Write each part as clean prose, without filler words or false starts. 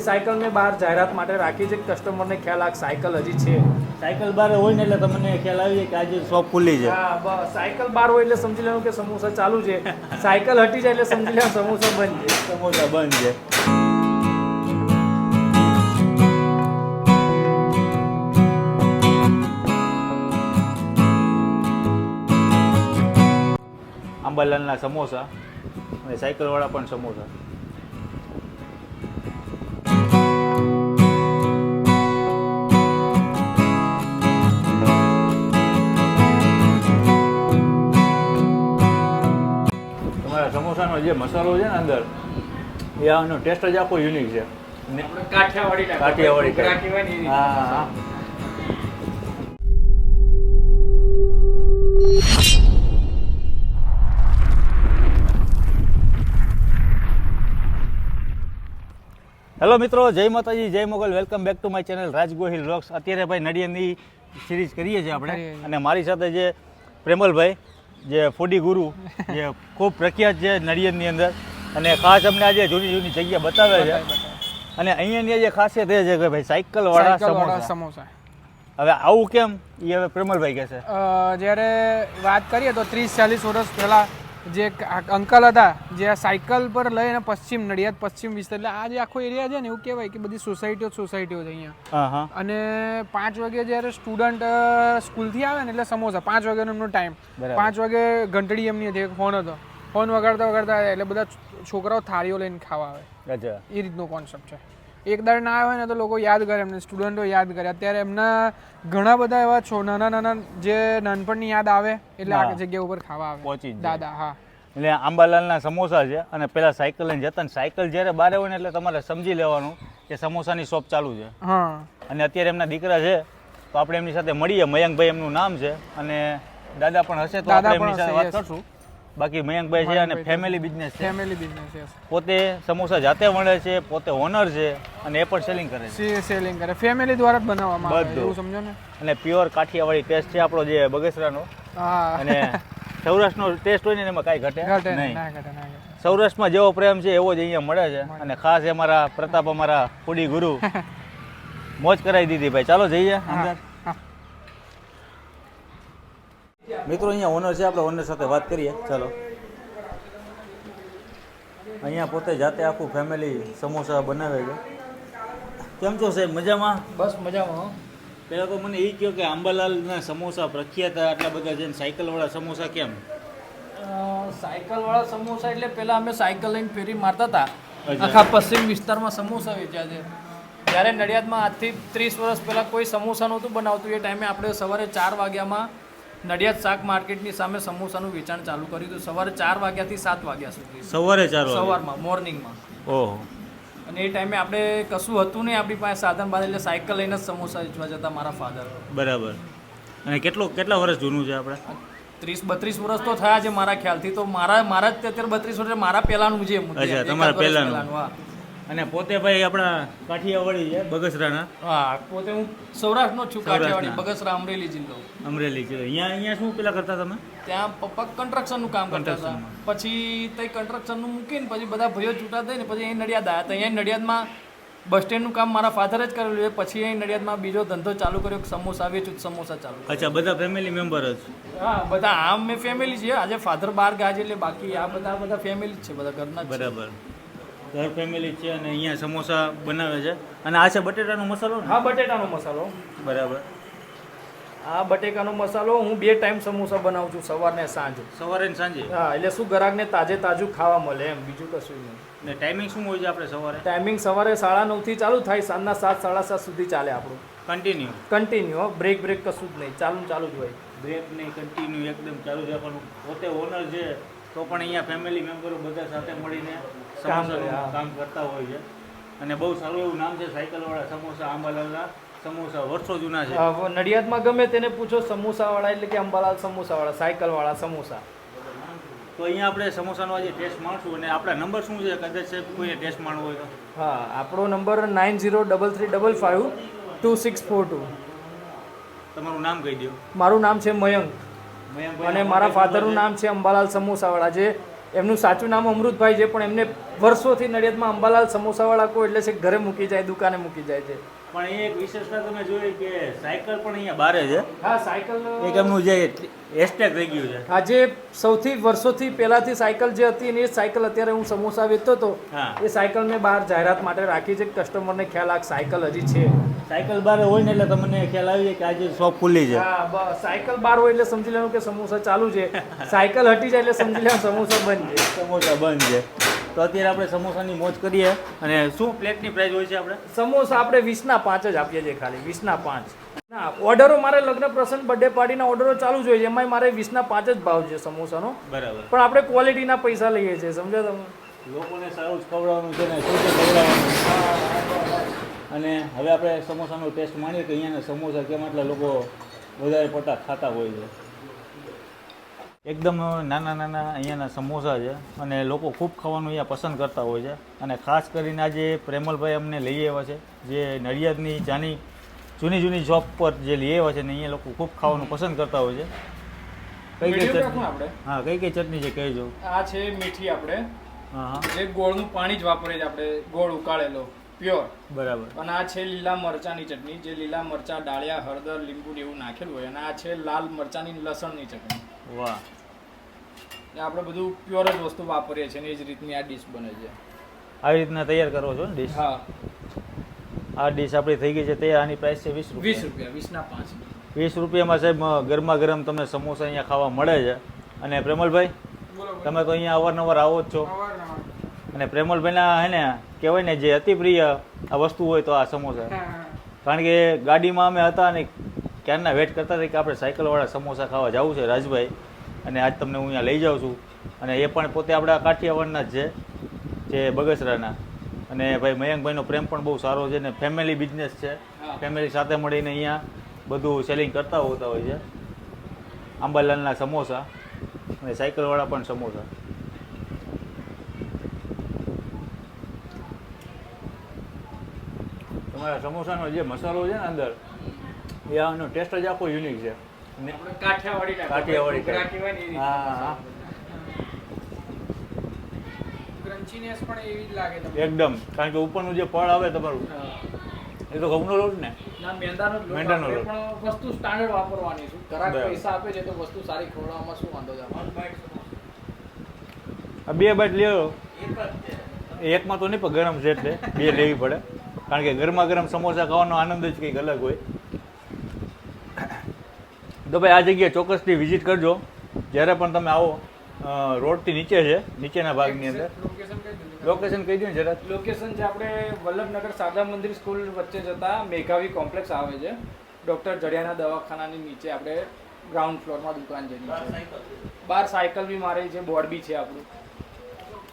Cycle મેં બહાર જાહેરાત માટે રાખી છે, કસ્ટમરને ખ્યાલ આ સાયકલ હજી છે. સાયકલ બાર હોય ને એટલે તમને ખ્યાલ આવી જાય કે આજે શોપ ખુલ્લી છે. હા બસ, સાયકલ બહાર હોય એટલે સમજી લેવાનું કે સમોસા ચાલુ છે, સાયકલ હટી જાય એટલે સમજી લેવાનું સમોસા બંધ છે. સમોસા બંધ છે. અંબાલાલના સમોસા અને સાયકલવાળા પણ સમોસા. તમારા સમોસાનો જે મસાલો છે ને અંદર એ આનો ટેસ્ટ જ આખો યુનિક છે. કાઠિયાવાડી હા. હેલો મિત્રો, જય માતાજી, જય Mogal. Welcome back to my channel Raj Gohil vlogs. અત્યારે ભાઈ નડિયાદની સિરીઝ કરીએ છીએ આપણે, અને મારી સાથે જે પ્રેમલભાઈ, જે ફૂડી ગુરુ, જે ખૂબ પ્રખ્યાત છે નડિયાદની અંદર, અને ખાસ અમને આજે જૂની જૂની જગ્યા બતાવે છે. અને અહીંયાની જે ખાસિયત એ છે કે ભાઈ સાયકલવાળા સમોસા. હવે આવું કેમ એ હવે પ્રેમલભાઈ કહેશે. જ્યારે વાત કરીએ તો 30-40 વર્ષ પહેલાં જે અંકલ હતા, જે સાયકલ પર લઈને પશ્ચિમ નડિયાદ પશ્ચિમ વિસ્તાર, એટલે આ જે આખો એરિયા છે ને એવું કહેવાય કે બધી સોસાયટીઓ છે અહીંયા. અને 5 વાગે જ્યારે સ્ટુડન્ટ સ્કૂલથી આવે ને એટલે સમોસા 5 વાગ્યાનો એમનો ટાઈમ. 5 વાગે ઘંટડી એમની હતી, ફોન હતો, ફોન વગાડતા વગાડતા એટલે બધા છોકરાઓ થાળીઓ લઈને ખાવા આવે. એ રીતનો કોન્સેપ્ટ છે. એક દાડ ના આવે ને તો લોકો યાદ કરે, એમને સ્ટુડન્ટો યાદ કરે. અત્યારે એમના ઘણા બધા એવા નાના નાના જે નાનપણની યાદ આવે એટલે આ જગ્યા ઉપર ખાવા આવે દાદા. હા, એટલે આંબાલાલના સમોસા છે. અને પેલા સાયકલ લઈને જતા, સાયકલ જ્યારે બહાર હોય ને એટલે તમારે સમજી લેવાનું કે સમોસાની શોપ ચાલુ છે. હા. અને અત્યારે એમના દીકરા છે તો આપણે એમની સાથે મળીએ. મયંકભાઈ એમનું નામ છે, અને દાદા પણ હશે તો આપણે એમની સાથે વાત કરશું. બાકી મયંકભાઈ છે અને ફેમિલી બિઝનેસ છે. ફેમિલી બિઝનેસ છે. પોતે સમોસા જાતે વણે છે, પોતે ઓનર છે, અને એ પણ સેલિંગ કરે છે. સેલિંગ કરે, ફેમિલી દ્વારા જ બનાવવામાં આવે છે, એવું સમજો ને. અને પ્યોર કાઠિયાવાડી ટેસ્ટ છે આપણો જે બગસરાનો. હા. અને સૌરાષ્ટ્રનો ટેસ્ટ હોય ને એમાં કાંઈ ઘટે નહીં. ઘટે. સૌરાષ્ટ્રમાં જેવો પ્રેમ છે એવો જ અહીંયા મળે છે. અને ખાસ અમારા પ્રતાપ, અમારા ફૂડી ગુરુ મોજ કરાવી દીધી ભાઈ. ચાલો જઈએ અંદર. મિત્રો અહીંયા ઓનર છે, આપણે ઓનર સાથે વાત કરીએ. ચાલો. અહીંયા પોતે જાતે આખું ફેમિલી સમોસા બનાવે છે. કેમ છો સાહેબ, મજામાં? બસ મજામાં. પહેલાં તો મને એ કહો કે આંબાલાલના સમોસા પ્રખ્યાત આટલા બધા છે, સાયકલવાળા સમોસા કેમ? સાયકલવાળા સમોસા એટલે પહેલાં અમે સાયકલ લઈને ફેરી મારતા હતા, આખા પશ્ચિમ વિસ્તારમાં સમોસા વેચ્યા છે. જ્યારે નડિયાદમાં આજથી 30 વર્ષ પહેલાં કોઈ સમોસા નહોતું બનાવતું, એ ટાઈમે આપણે સવારે 4 વાગ્યામાં નડિયાદ શાક માર્કેટની સામે સમોસાનું વેચાણ ચાલુ કર્યું હતું. સવારે 4 વાગ્યાથી 7 વાગ્યા સુધી. સવારમાં મોર્નિંગમાં. ઓહો. અને એ ટાઈમે આપણે કશું હતું નહીં આપણી પાસે સાધન બાદ, એટલે સાયકલ લઈને જ સમોસા વેચવા જતા મારા ફાધર. બરાબર. અને કેટલા વર્ષ જૂનું છે આપણે? 30-32 વર્ષ તો થયા છે મારા ખ્યાલથી. તો મારા જ અત્યારે 32 વર્ષ મારા પહેલાનું છે. અચ્છા, તમારા પહેલાનું. હા. અને પોતે ભાઈ આપણા કાઠિયાવાડી છે, બગસરાના. હા, પોતે હું સૌરાષ્ટ્રનો છું, કાઠિયાવાડી, બગસરા, અમરેલી જિલ્લો. અમરેલી છે. અહીંયા શું પેલા કરતા તમે? ત્યાં પપ્પા કન્સ્ટ્રક્શનનું કામ કરતા હતા. પછી તે કન્સ્ટ્રક્શનનું મૂકીને પછી બધા ભાઈઓ છૂટા થઈને પછી અહીં નડિયાદ આવ્યા હતા. અહીંયા નડિયાદમાં બસ સ્ટેન્ડનું કામ મારા ફાધરે જ કરેલું છે. પછી અહીં નડિયાદમાં બીજો ધંધો ચાલુ કર્યો, સમોસા વેચું, સમોસા ચાલુ. અચ્છા, બધા ફેમિલી મેમ્બર જ? હા, બધા આમ મેં ફેમિલી છે. આજે ફાધર બહાર ગયા છે એટલે બાકી આ બધા ફેમિલી જ છે, બધા ઘરના. બરાબર, ઘર ફેમિલી છે. અને અહીંયા સમોસા બનાવે છે. અને આ છે બટેટાનો મસાલો? હા, બટેટાનો મસાલો. બરાબર. આ બટેકાનો મસાલો હું 2 ટાઈમ સમોસા બનાવું છું, સવાર ને સાંજ. સવારે ને સાંજે? હા, એટલે શું ગ્રાહકને તાજું ખાવા મળે એમ, બીજું કશું નહીં. ને ટાઈમિંગ શું હોય છે આપણે સવારે? ટાઈમિંગ સવારે 9:30 થી ચાલુ થાય, સાંજના 7-7:30 સુધી ચાલે આપણું. કન્ટિન્યુ, બ્રેક કશું જ નહીં, ચાલુ જ હોય. બ્રેક નહીં, કન્ટિન્યુ એકદમ ચાલુ જ રાખવાનું. પોતે ઓનર છે તો પણ અહીંયા ફેમિલી મેમ્બરો બધા સાથે મળીને કામ કરતા હોય છે. અને બહુ સારું એવું નામ છે, સાયકલવાળા સમોસા, આંબાલાલના સમોસા. વર્ષો જૂના છે. નડિયાદમાં ગમે તેને પૂછો, સમોસાવાળા એટલે કે અંબાલાલ સમોસાવાળા, સાયકલવાળા સમોસા. તો અહીંયા આપણે સમોસાનો આજે ટેસ્ટ માણશું. અને આપણા નંબર શું છે, કદાચ કોઈને ટેસ્ટ માણવો હોય તો? હા, આપણો નંબર 9033552642. તમારું નામ કહી દો. મારું નામ છે મયંક, અને મારા ફાધરનું નામ છે અંબાલાલ સમોસાવાળા. જે એમનું સાચું નામ અમૃતભાઈ છે, પણ એમને વર્ષોથી નડિયાદમાં અંબાલાલ સમોસાવાળા કોઈ એટલે છે ઘરે મૂકી જાય, દુકાને મૂકી જાય છે. પણ એ એક વિશેષતા તમે જોઈ કે સાયકલ પણ અહીંયા બારે છે. હા, સાયકલ એક એમનું જે હેશટેગ થઈ ગયું છે. આજે સૌથી વર્ષોથી પહેલાથી સાયકલ જે હતી ને એ સાયકલ અત્યારે હું સમોસા વેચતો હતો, હા. એ સાયકલ મેં બહાર જાહેરાત માટે રાખી છે કે કસ્ટમરને ખ્યાલ આ સાયકલ હજી છે. સાયકલ બારે હોય ને એટલે તમને ખ્યાલ આવી જાય કે આજે શોપ ખુલ્લી છે. હા, બસ સાયકલ બહાર હોય એટલે સમજી લેવાનું કે સમોસા ચાલુ છે, સાયકલ હટી જાય એટલે સમજી લેવાનું સમોસા બંધ છે. સમોસા બંધ છે. તો અત્યારે આપણે સમોસાની મોજ કરીએ. અને શું પ્લેટની પ્રાઇસ હોય છે આપણે? સમોસા આપણે 20ના 5 જ આપીએ છીએ, ખાલી 20ના 5. ના, ઓર્ડરો મારે લગ્ન પ્રસંગ બર્થડે પાર્ટીના ઓર્ડરો ચાલુ જ હોય છે, એમાંય મારે 20ના 5 જ ભાવ છે સમોસાનો. બરાબર. પણ આપણે ક્વોલિટીના પૈસા લઈએ છીએ, સમજો તમે. લોકોને સારું જ ખવડાવવાનું છે ને શું ખવડાવવાનું. અને હવે આપણે સમોસાનો ટેસ્ટ માણીએ કે અહીંયાના સમોસા કેમ આટલા લોકો વધારે પડતા ખાતા હોય છે. એકદમ નાના નાના અહીંયાના સમોસા છે અને લોકો ખૂબ ખાવાનું અહીંયા પસંદ કરતા હોય છે. અને ખાસ કરીને આજે પ્રેમલભાઈ અમને લઈ આવ્યા છે, જે નડિયાદની જૂની જૂની શોપ પર જે લઈ આવ્યા છે ને અહીંયા લોકો ખૂબ ખાવાનું પસંદ કરતા હોય છે. કઈ કઈ ચટણી આપણે? હા, કઈ કઈ ચટણી છે કહેજો. આ છે મીઠી, આપણે હા હા, જે ગોળનું પાણી જ વાપરીએ છીએ આપણે, ગોળ ઉકાળેલો પ્યોર. બરાબર. અને આ છે લીલા મરચાની ચટણી, જે લીલા મરચા, ડાળિયા, હળદર, લીંબુ ને એવું નાખેલું હોય. અને આ છે લાલ મરચાની લસણની ચટણી. વાહ. આપણે બધું પ્યોર જ વસ્તુ વાપરીએ છીએ ને એ જ રીતની આ ડીશ બને છે. આવી રીતના તૈયાર કરો છો ને ડીશ? હા, આ ડીશ આપણી થઈ ગઈ છે તૈયાર. આની પ્રાઇસ છે 20 રૂપિયા. 20ના 5. 20 રૂપિયામાં સાહેબ ગરમા ગરમ તમને સમોસા અહીંયા ખાવા મળે છે. અને પ્રેમલભાઈ, તમે તો અહીંયા અવારનવાર આવો જ છો. અને પ્રેમલભાઈના હે ને કહેવાય ને જે અતિ પ્રિય આ વસ્તુ હોય તો આ સમોસા. કારણ કે ગાડીમાં અમે હતા અને ક્યારના વેટ કરતા હતા કે આપણે સાયકલવાળા સમોસા ખાવા જવું છે રાજભાઈ, અને આજ તમને હું અહીંયા લઈ જાઉં છું. અને એ પણ પોતે આપણા કાઠિયાવાડના જ છે, જે બગસરાના. અને ભાઈ મયંકભાઈનો પ્રેમ પણ બહુ સારો છે ને ફેમિલી બિઝનેસ છે. ફેમિલી સાથે મળીને અહીંયા બધું સેલિંગ કરતા હોતા હોય છે. આંબાલાલના સમોસા અને સાયકલવાળા પણ સમોસા. તમારા સમોસાનો જે મસાલો છે ને અંદર, એ આનો ટેસ્ટ જ આખો યુનિક છે. કાઠિયાવાડી. હા હા, ક્રન્ચીનેસ પણ એવી જ લાગે તમને. એકદમ. કારણ કે ઉપરનું જે પડ આવે તમારું, એ તો ઘઉંનો લોટ ને? ના, મેંદાનો જ લોટ મેંદાનો વાપરીએ, લોટ. પણ વસ્તુ સ્ટાન્ડર્ડ વાપરવાની છે. ગ્રાહક બરાબર. પૈસા આપે છે તો વસ્તુ સારી ખવડાવવામાં શું વાંધો છે? આ 2 બાઈટ લ્યો. એકમાં તો નહીં, પણ ગરમ છે એટલે 2 લેવી પડે. કારણ કે ગરમા ગરમ સમોસા ખાવાનો આનંદ જ કંઈક અલગ હોય. તો ભાઈ આ જગ્યાએ ચોક્કસથી વિઝિટ કરજો જ્યારે પણ તમે આવો. રોડથી નીચે છે, નીચેના ભાગની અંદર. લોકેશન કઈ દીધું? લોકેશન કહી દો ને જરા. લોકેશન છે આપણે વલ્લભનગર સાદા મંદિર સ્કૂલ વચ્ચે જતા મેઘાવી કોમ્પ્લેક્સ આવે છે. ડૉક્ટર જડિયાના દવાખાનાની નીચે આપણે ગ્રાઉન્ડ ફ્લોરમાં દુકાન છે. બહાર સાયકલ બી મારે છે, બોર્ડ બી છે આપણું.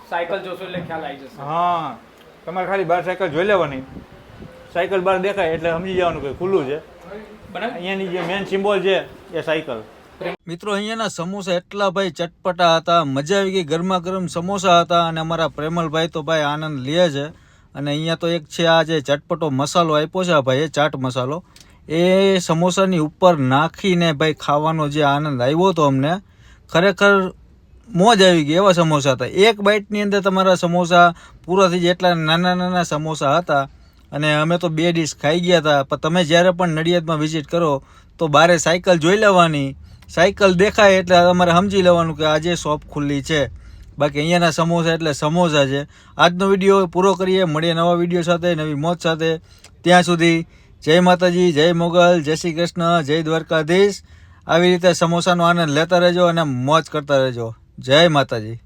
સાયકલ જોશો એટલે ખ્યાલ આવી જશે. હા, તમારે ખાલી બહાર સાયકલ જોઈ લેવાની. સાયકલ બહાર દેખાય એટલે સમજી જવાનું કે ખુલ્લું છે. અહીંયાની જે મેન સિમ્બોલ છે એ સાયકલ. મિત્રો, અહીંયાના સમોસા એટલા ભાઈ ચટપટા હતા, મજા આવી ગઈ. ગરમા ગરમ સમોસા હતા. અને અમારા પ્રેમલભાઈ તો ભાઈ આનંદ લે છે. અને અહીંયા તો એક છે આ જે ચટપટો મસાલો આપ્યો છે ભાઈ, એ ચાટ મસાલો, એ સમોસાની ઉપર નાખીને ભાઈ ખાવાનો જે આનંદ આવ્યો હતો અમને, ખરેખર મોજ આવી ગઈ. એવા સમોસા હતા. એક બાઇટની અંદર તમારા સમોસા પૂરા થઈ જાય એટલા નાના નાના સમોસા હતા. અને અમે તો 2 ડીશ ખાઈ ગયા હતા. પણ તમે જ્યારે પણ નડિયાદમાં વિઝિટ કરો તો બારે સાયકલ જોઈ લેવાની. સાયકલ દેખાય એટલે તમારે સમજી લેવાનું કે આજે શોપ ખુલ્લી છે. બાકી અહીંયાના સમોસા એટલે સમોસા છે. આજનો વિડીયો પૂરો કરીએ. મળીએ નવા વિડીયો સાથે, નવી મોજ સાથે. ત્યાં સુધી જય માતાજી, જય મોગલ, જય શ્રી કૃષ્ણ, જય દ્વારકાધીશ. આવી રીતે સમોસાનો આનંદ લેતા રહેજો અને મોજ કરતા રહેજો. જય માતાજી.